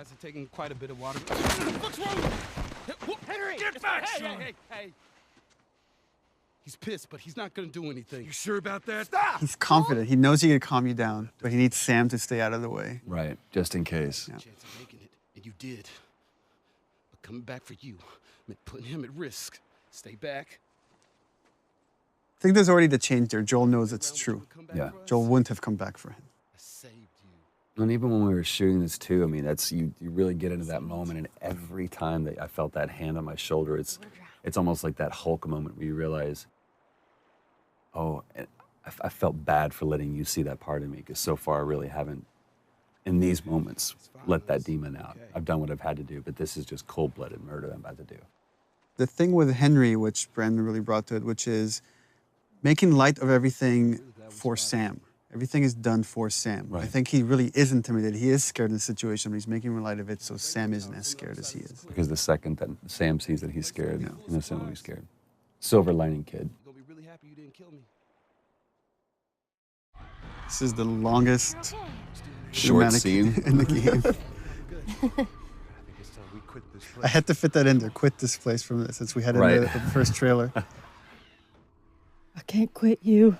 Guys are taking quite a bit of water. What's wrong? Henry! Get back, son! Hey. He's pissed, but he's not gonna do anything. You sure about that? Stop! He's confident. He knows he can calm you down, but he needs Sam to stay out of the way. Right, just in case. Yeah. Chance of making it, and you did. But coming back for you meant putting him at risk. Stay back. I think there's already the change there. Joel knows it's true. Yeah. Joel wouldn't have come back for him. I saved you. And even when we were shooting this too, I mean, that's you really get into that moment, and every time that I felt that hand on my shoulder, it's almost like that Hulk moment where you realize, oh, I felt bad for letting you see that part of me, because so far I really haven't, in these moments, let that demon out. I've done what I've had to do, but this is just cold-blooded murder I'm about to do. The thing with Henry, which Brandon really brought to it, which is making light of everything for Sam. Everything is done for Sam. Right. I think he really is intimidated. He is scared in the situation, but he's making light of it so Sam isn't as scared as he is. Because the second that Sam sees that he's scared, Innocent will be scared. Silver lining kid. You're gonna be really happy you didn't kill me. This is the longest Short cinematic scene. in the game. I had to fit that in there. Quit this place since we had it in the first trailer. I can't quit you.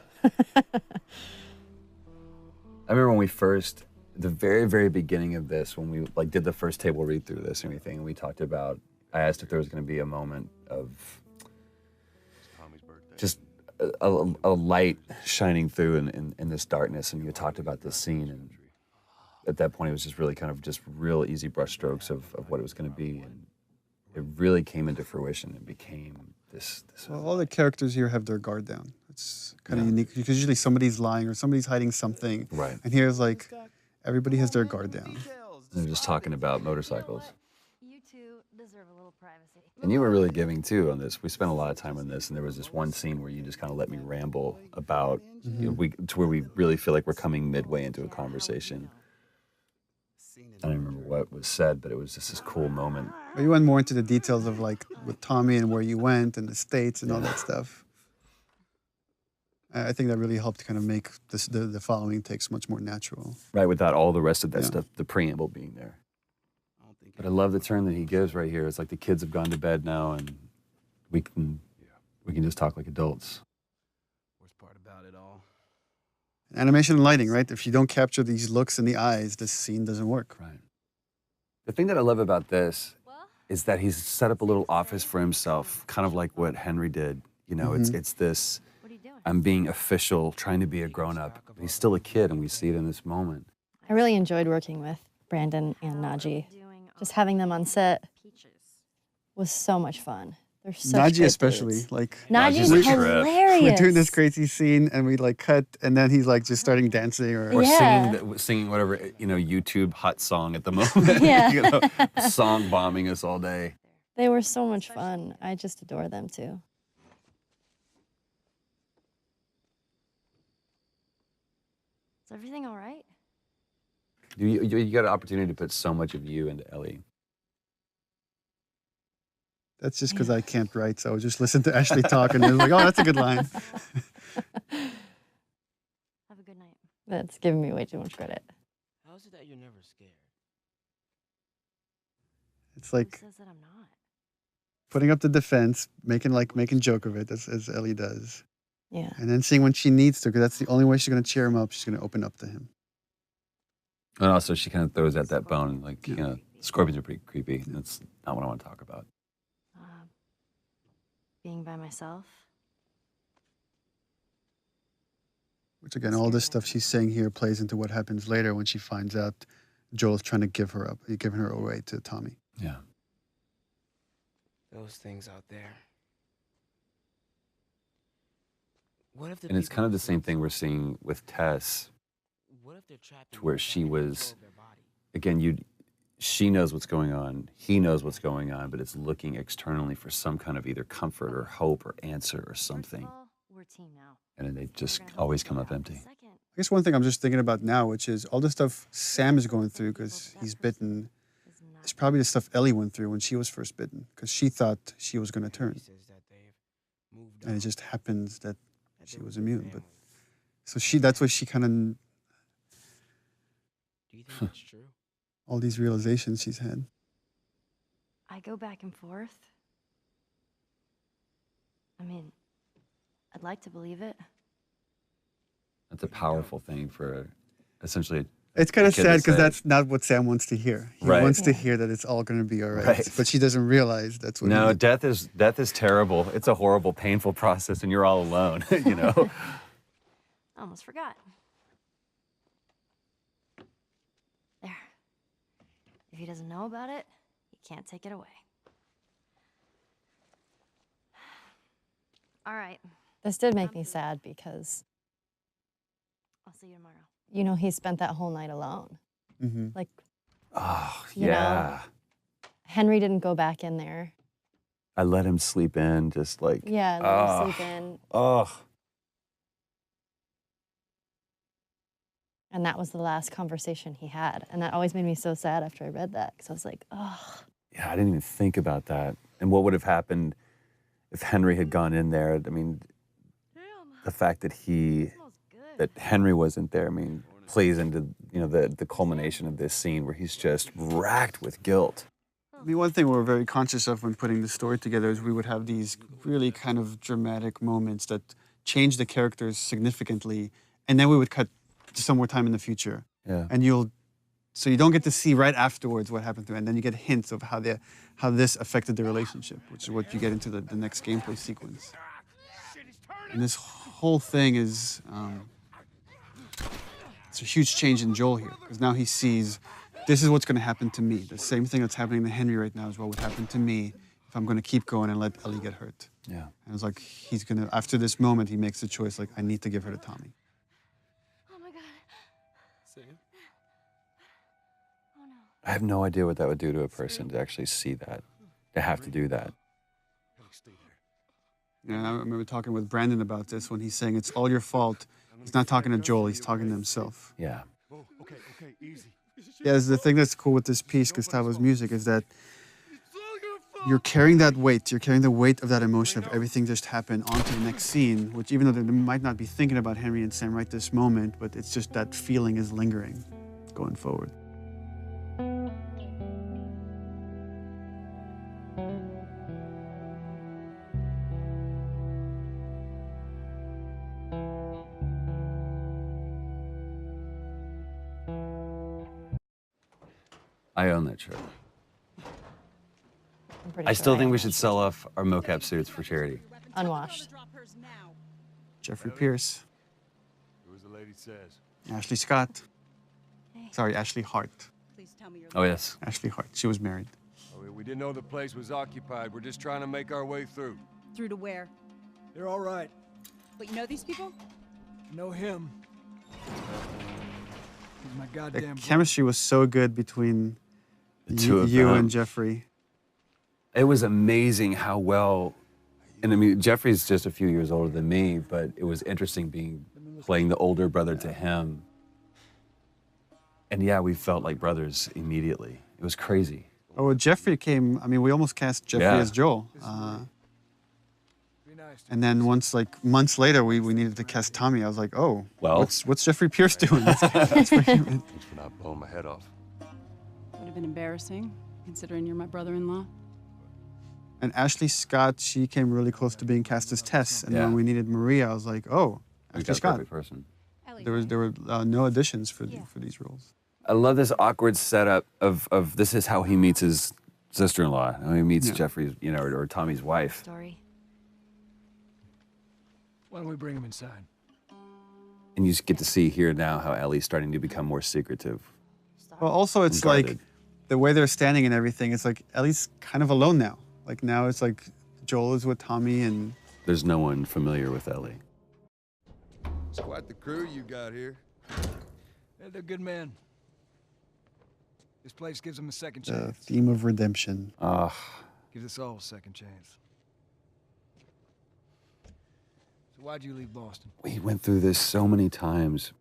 I remember when we first, the very, very beginning of this, when we did the first table read through this and everything, and we talked about, I asked if there was going to be a moment of just a light shining through in this darkness, and you talked about this scene, and at that point it was just really kind of just real easy brushstrokes of what it was going to be, and it really came into fruition and became this. Well, all the characters here have their guard down. It's kind of unique because usually somebody's lying or somebody's hiding something. Right. And here's like, everybody has their guard down. They're just talking about motorcycles. You two deserve a little privacy. And you were really giving too on this. We spent a lot of time on this, and there was this one scene where you just kind of let me ramble about, you know, to where we really feel like we're coming midway into a conversation. I don't remember what was said, but it was just this cool moment. But you went more into the details of like with Tommy and where you went and the States and all that stuff. I think that really helped kind of make the following takes much more natural. Right, without all the rest of that stuff, the preamble being there. But I love the turn that he gives right here. It's like the kids have gone to bed now, and we can just talk like adults. Worst part about it all. Animation and lighting, right? If you don't capture these looks in the eyes, this scene doesn't work. Right. The thing that I love about this is that he's set up a little office for himself, kind of like what Henry did. You know, it's this, I'm being official, trying to be a grown-up. But he's still a kid, and we see it in this moment. I really enjoyed working with Brandon and Najee. Just having them on set was so much fun. They're such Najee great especially, dudes. like Najee's hilarious. we're doing this crazy scene and we like cut and then he's like just starting dancing or singing whatever, you know, YouTube hot song at the moment. Yeah. You know, song bombing us all day. They were so much fun. I just adore them too. Is everything all right? You got an opportunity to put so much of you into Ellie. That's just because I can't write, so I just listen to Ashley talk and I was like, oh, that's a good line. Have a good night. That's giving me way too much credit. How is it that you're never scared? It's like Who says that I'm not? putting up the defense, making joke of it, as Ellie does. Yeah. And then seeing when she needs to, because that's the only way she's going to cheer him up. She's going to open up to him. And also, she kind of throws out that bone, like, you know, scorpions are pretty creepy. That's not what I want to talk about. Being by myself. Which again, all this stuff she's saying here plays into what happens later when she finds out Joel's trying to give her up. He's giving her away to Tommy. Yeah. Those things out there. What if And it's kind of the same thing we're seeing with Tess, to where she was, again, she knows what's going on, he knows what's going on, but it's looking externally for some kind of either comfort or hope or answer or something. We're a team now. And then they just always come up empty. I guess one thing I'm just thinking about now, which is all the stuff Sam is going through because he's bitten, is probably the stuff Ellie went through when she was first bitten, because she thought she was going to turn. And it just happens that she was immune. But so that's what she kind of... Do you think that's true? all these realizations she's had. I go back and forth. I mean, I'd like to believe it. That's a powerful thing for essentially. It's kind of kid to sad because say. that's not what Sam wants to hear. He Right. wants to hear that it's all going to be all right. Right. But she doesn't realize that's what No, he death is terrible. It's a horrible, painful process, and you're all alone. You know. I almost forgot. There. If he doesn't know about it, he can't take it away. All right. This did make me sad because, I'll see you tomorrow. you know, he spent that whole night alone. Mm-hmm. Like, Oh You know? yeah. Henry didn't go back in there. I let him sleep in, just like. Yeah, let him sleep in. Oh. And that was the last conversation he had. And that always made me so sad after I read that. Because I was like, oh. Yeah, I didn't even think about that. And what would have happened if Henry had gone in there? I mean, the fact that that Henry wasn't there, I mean, plays into, you know, the culmination of this scene where he's just racked with guilt. I mean, one thing we were very conscious of when putting the story together is we would have these really kind of dramatic moments that change the characters significantly, and then we would cut to some more time in the future. Yeah. And so you don't get to see right afterwards what happened to it, and then you get hints of how this affected the relationship, which is what you get into the next gameplay sequence. And this whole thing is, it's a huge change in Joel here, because now he sees, this is what's going to happen to me. The same thing that's happening to Henry right now is what would happen to me if I'm going to keep going and let Ellie get hurt. Yeah. And it's like, he's going to, after this moment, he makes the choice, like, I need to give her to Tommy. Oh my god. Sam? Oh no. I have no idea what that would do to a person to actually see that, to have to do that. Ellie, stay there. Yeah, I remember talking with Brandon about this when he's saying it's all your fault. He's not talking to Joel, he's talking to himself. Yeah. Oh, okay, easy. Yeah, the thing that's cool with this piece, Gustavo's music, is that you're carrying that weight. You're carrying the weight of that emotion of everything just happened onto the next scene, which even though they might not be thinking about Henry and Sam right this moment, but it's just that feeling is lingering going forward. I own that shirt. I'm pretty I sure still think we own should it. sell off our mocap suits for charity. Unwashed. Jeffrey Pierce, Do as the lady says. Ashley Scott. Sorry, Ashley Hart. Please tell me you're Oh, yes. Ashley Hart. She was married. Oh, we didn't know the place was occupied. We're just trying to make our way through. through to where? They're all right. But you know these people? I know him. He's my The goddamn. chemistry was so good between The two of you them. and Jeffrey. It was amazing how well, and I mean, Jeffrey's just a few years older than me, but it was interesting playing the older brother to him. And yeah, we felt like brothers immediately. It was crazy. Oh, well, Jeffrey came, I mean, we almost cast Jeffrey Yeah. as Joel. Be nice to And then once, like, months later, we needed to cast Tommy. I was like, oh, Well- what's Jeffrey Pierce doing? That's for him. Thanks for not blowing my head off. Would have been embarrassing, considering you're my brother-in-law. And Ashley Scott, she came really close to being cast as Tess. And Yeah. when we needed Maria, I was like, oh, We Ashley got the Scott. perfect person. There were no additions for these roles. I love this awkward setup of this is how he meets his sister-in-law. How he meets Yeah. Jeffrey's, you know, or Tommy's wife. Story. Why don't we bring him inside? And you just get to see here now how Ellie's starting to become more secretive. Well, also, it's and like guarded. the way they're standing and everything, it's like Ellie's kind of alone now. Like now it's like Joel is with Tommy and There's no one familiar with Ellie. It's quite the crew you got here. Yeah, they're good men. This place gives them a second the chance. theme of redemption. Gives us all a second chance. So why'd you leave Boston? We went through this so many times,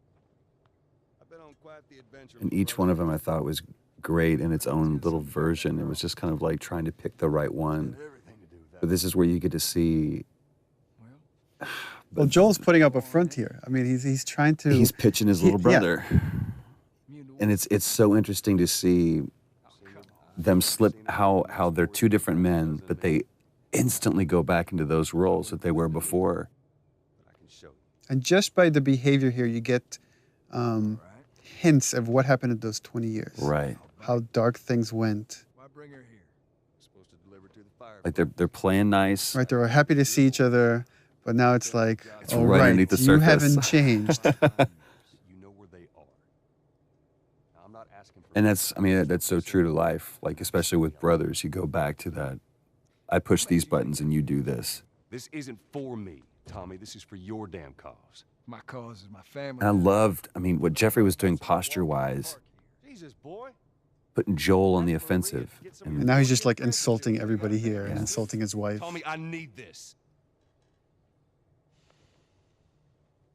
I've been on quite the adventure. and each one of them I thought was great in its own little version. It was just kind of like trying to pick the right one. But this is where you get to see. Well, Joel's putting up a front here. I mean, he's trying to. He's pitching his little Yeah. brother. Immune to And it's so interesting to see them slip, how they're two different men, but they instantly go back into those roles that they were before. And just by the behavior here, you get hints of what happened in those 20 years. Right. How dark things went. Like they're playing nice. Right, they were happy to see each other, but now it's like, It's oh, right right, underneath the you surface. haven't changed. And that's, I mean, that's so true to life. Like, especially with brothers, you go back to that. I push these buttons and you do this. This isn't for me, Tommy. This is for your damn cause. My cause is my family. And I loved, I mean, what Jeffrey was doing posture-wise, Jesus, boy. putting Joel on the offensive. And now he's just like insulting everybody here and insulting his wife. Tommy, I need this.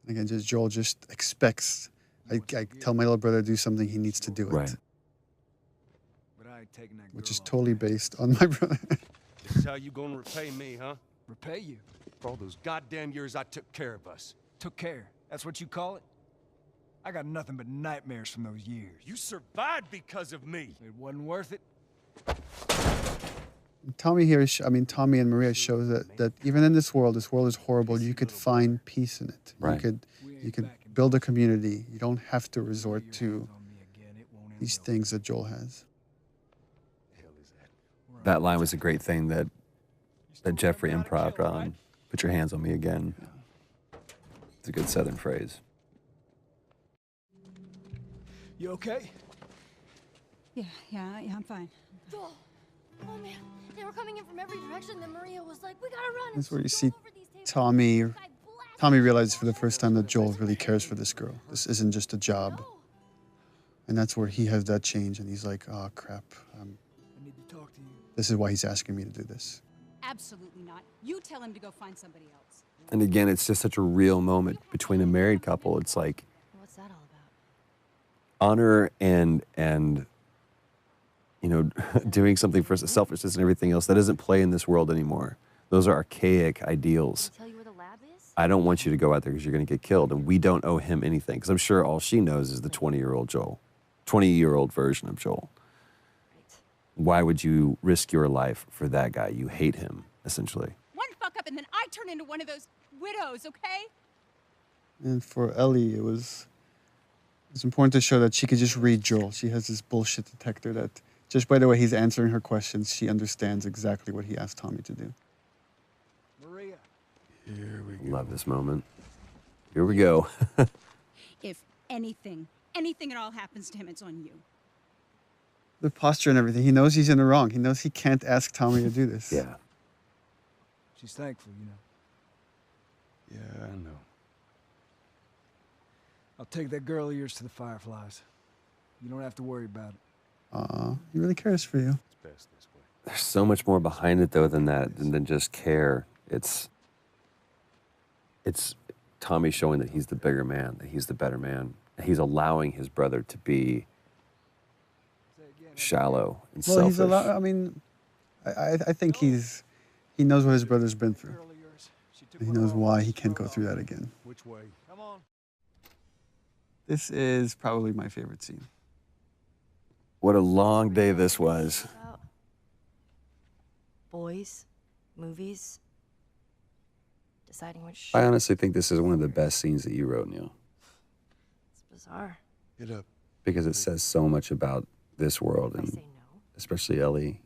Again, just Joel just expects, I tell my little brother to do something, he needs to do it. Right. But I ain't taking that Which girl is off. totally based on my brother. This is how you gonna repay me, huh? Repay you. For all those goddamn years I took care of us. Took care. That's what you call it? I got nothing but nightmares from those years. You survived because of me. It wasn't worth it. Tommy here, Tommy and Maria shows that even in this world is horrible, you could find peace in it. Right. You could build a community. You don't have to resort to these things that Joel has. That line was a great thing that Jeffrey improv'd on. Put your hands on me again. It's a good Southern phrase. You okay? Yeah, I'm fine. Joel. Oh man, they were coming in from every direction. Then Maria was like, "We gotta run." That's where you see Tommy realizes for the first time that Joel really cares for this girl. This isn't just a job. And that's where he has that change and he's like, oh crap. I need to talk to you. This is why he's asking me to do this. Absolutely not. You tell him to go find somebody else. And again, it's just such a real moment between a married couple. It's like What's that all about? honor and you know, doing something for selfishness and everything else. That doesn't play in this world anymore. Those are archaic ideals. Tell you where the lab is? I don't want you to go out there because you're going to get killed, and we don't owe him anything. Because I'm sure all she knows is the 20-year-old Joel, 20-year-old version of Joel. Right. Why would you risk your life for that guy? You hate him, essentially. One fuck up and then I turn into one of those widows, okay? And for Ellie, it's important to show that she could just read Joel. She has this bullshit detector that just by the way he's answering her questions, she understands exactly what he asked Tommy to do. Maria. Here we go. Love this moment. Here we go. If anything at all happens to him, it's on you. The posture and everything. He knows he's in the wrong. He knows he can't ask Tommy to do this. Yeah. She's thankful, you know. Yeah, I know. I'll take that girl of yours to the Fireflies. You don't have to worry about it. He really cares for you. It's best this way. There's so much more behind it, though, than just care. It's Tommy showing that he's the bigger man, that he's the better man. He's allowing his brother to be shallow and selfish. I think he knows what his brother's been through. He knows why he can't go through that again. Which way? Come on. This is probably my favorite scene. What a long day this was. About boys, movies, deciding which. I honestly think this is one of the best scenes that you wrote, Neil, It's bizarre. Get up. because it says so much about this world I and say no. especially Ellie,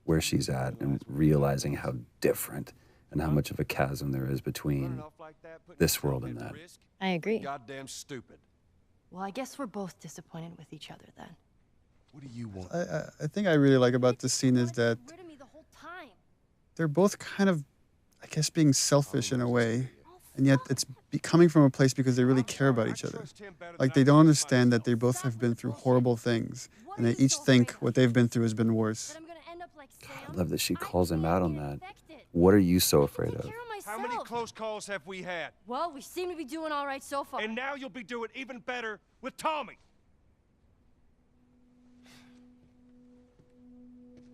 where she's at, and realizing how different and how much of a chasm there is between this world and that. I agree. Goddamn stupid. Well, I guess we're both disappointed with each other then. What do you want? I think I really like about this scene is that Rid of me the whole time. they're both kind of, I guess, being selfish in a way, and yet it's coming from a place because they really care about each other. Like they don't understand that they both have been through horrible things, and they each think what they've been through has been worse. That I'm gonna end up like Sam? I love that she calls him out on that. Infected. What are you so afraid Take of? care of How myself. many close calls have we had? Well, we seem to be doing all right so far. And now you'll be doing even better with Tommy.